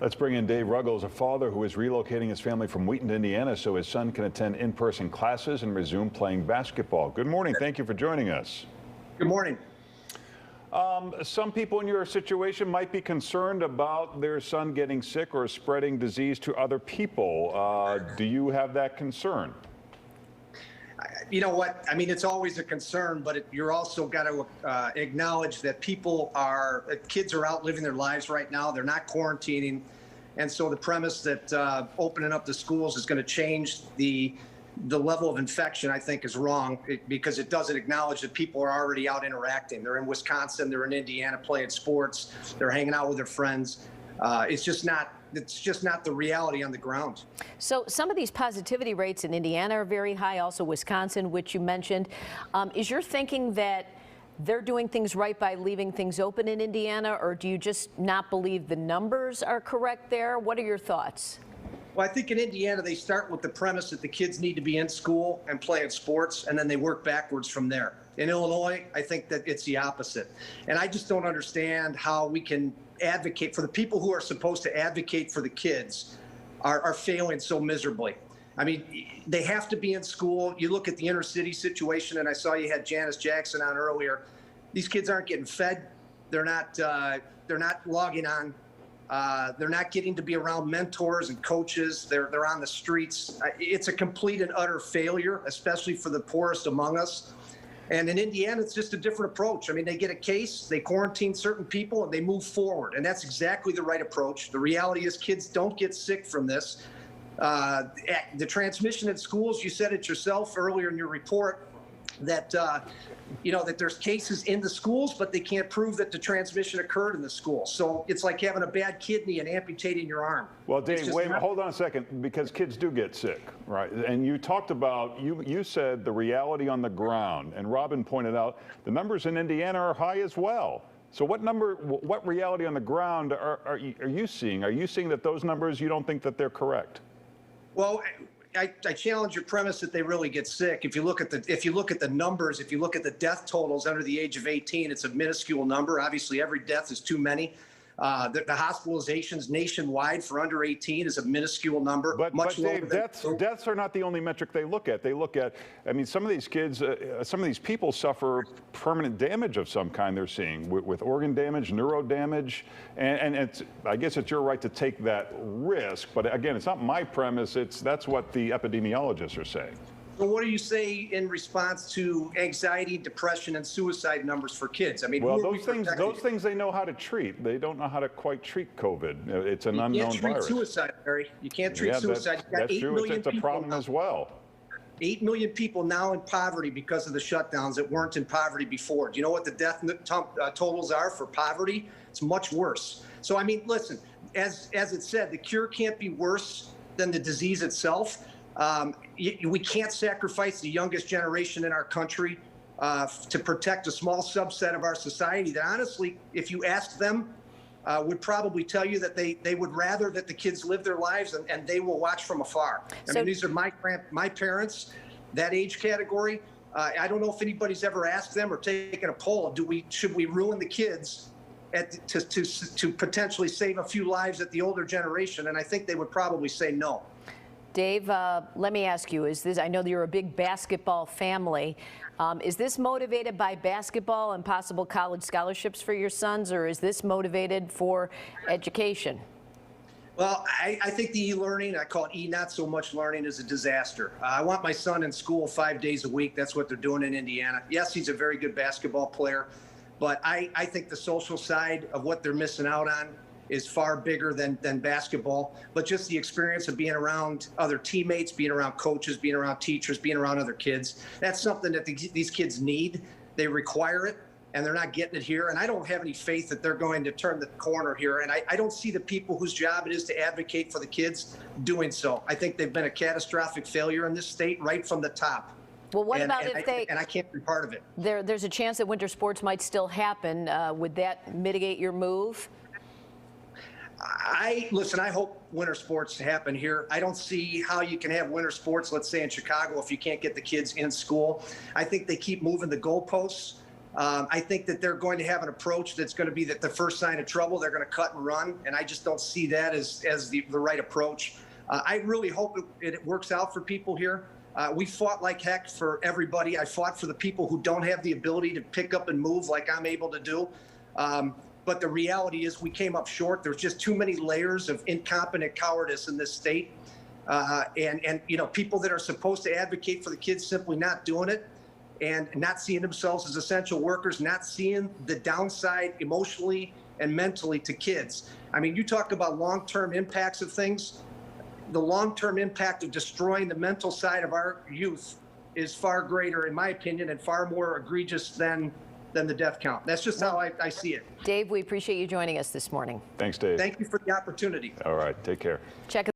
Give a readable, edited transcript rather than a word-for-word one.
Let's bring in Dave Ruggles, a father who is relocating his family from Wheaton, Indiana, so his son can attend in-person classes and resume playing basketball. Good morning. Thank you for joining us. Good morning. Some people in your situation might be concerned about their son getting sick or spreading disease to other people. Do you have that concern? You know what? I mean, it's always a concern, but you're also got to acknowledge that kids are out living their lives right now. They're not quarantining. And so the premise that opening up the schools is going to change the level of infection, I think, is wrong because it doesn't acknowledge that people are already out interacting. They're in Wisconsin, they're in Indiana playing sports, they're hanging out with their friends. It's just not the reality on the ground. So some of these positivity rates in Indiana are very high, also Wisconsin, which you mentioned. Is your thinking that they're doing things right by leaving things open in Indiana, or do you just not believe the numbers are correct there? What are your thoughts? Well, I think in Indiana, they start with the premise that the kids need to be in school and playing sports, and then they work backwards from there. In Illinois, I think that it's the opposite. And I just don't understand how we can advocate for the people who are supposed to advocate for the kids are failing so miserably. I mean, they have to be in school. You look at the inner city situation, and I saw you had Janice Jackson on earlier. These kids aren't getting fed. They're not logging on. They're not getting to be around mentors and coaches. They're on the streets. It's a complete and utter failure, especially for the poorest among us. And in Indiana, it's just a different approach. I mean, they get a case, they quarantine certain people, and they move forward. And that's exactly the right approach. The reality is kids don't get sick from this. The transmission at schools, you said it yourself earlier in your report, that that there's cases in the schools, but they can't prove that the transmission occurred in the school. So it's like having a bad kidney and amputating your arm. Well, Dave, wait, hold on a second, because kids do get sick, right? And you talked about, you said the reality on the ground, and Robin pointed out the numbers in Indiana are high as well. So what reality on the ground are you seeing? Are you seeing that those numbers, you don't think that they're correct? Well, I challenge your premise that they really get sick. If you look at the numbers, if you look at the death totals under the age of 18, it's a minuscule number. Obviously, every death is too many. The hospitalizations nationwide for under 18 is a minuscule number. But Dave, deaths are not the only metric they look at. They look at, I mean, some of these kids, some of these people suffer permanent damage of some kind they're seeing with organ damage, neuro damage, and I guess it's your right to take that risk. But again, it's not my premise. That's what the epidemiologists are saying. So what do you say in response to anxiety, depression, and suicide numbers for kids? I mean, well, those things they know how to treat. They don't know how to quite treat COVID. It's an unknown virus. You can't treat suicide, Barry. You can't treat suicide. That's true. It's a problem as well. 8 million people now in poverty because of the shutdowns that weren't in poverty before. Do you know what the death totals are for poverty? It's much worse. So, I mean, listen, as it said, the cure can't be worse than the disease itself. We can't sacrifice the youngest generation in our country to protect a small subset of our society that honestly, if you ask them, would probably tell you that they would rather that the kids live their lives and they will watch from afar. I mean, these are my parents, that age category. I don't know if anybody's ever asked them or taken a poll. Should we ruin the kids to potentially save a few lives at the older generation? And I think they would probably say no. Dave, let me ask you, I know that you're a big basketball family. Is this motivated by basketball and possible college scholarships for your sons, or is this motivated for education? Well, I think the e-learning, I call it not so much learning, is a disaster. I want my son in school 5 days a week. That's what they're doing in Indiana. Yes, he's a very good basketball player, but I think the social side of what they're missing out on is far bigger than basketball, but just the experience of being around other teammates, being around coaches, being around teachers, being around other kids. That's something that these kids need. They require it, and they're not getting it here. And I don't have any faith that they're going to turn the corner here. And I don't see the people whose job it is to advocate for the kids doing so. I think they've been a catastrophic failure in this state right from the top. Well, what about if they... And I can't be part of it. There's a chance that winter sports might still happen. Would that mitigate your move? Listen, I hope winter sports happen here. I don't see how you can have winter sports, let's say in Chicago, if you can't get the kids in school. I think they keep moving the goalposts. I think that they're going to have an approach that's going to be that the first sign of trouble, they're going to cut and run. And I just don't see that as the right approach. I really hope it works out for people here. We fought like heck for everybody. I fought for the people who don't have the ability to pick up and move like I'm able to do. But the reality is we came up short. There's just too many layers of incompetent cowardice in this state. And you know, people that are supposed to advocate for the kids simply not doing it and not seeing themselves as essential workers, not seeing the downside emotionally and mentally to kids. I mean, you talk about long-term impacts of things. The long-term impact of destroying the mental side of our youth is far greater, in my opinion, and far more egregious than the death count. That's just how I see it. Dave, we appreciate you joining us this morning. Thanks, Dave. Thank you for the opportunity. All right, take care. Check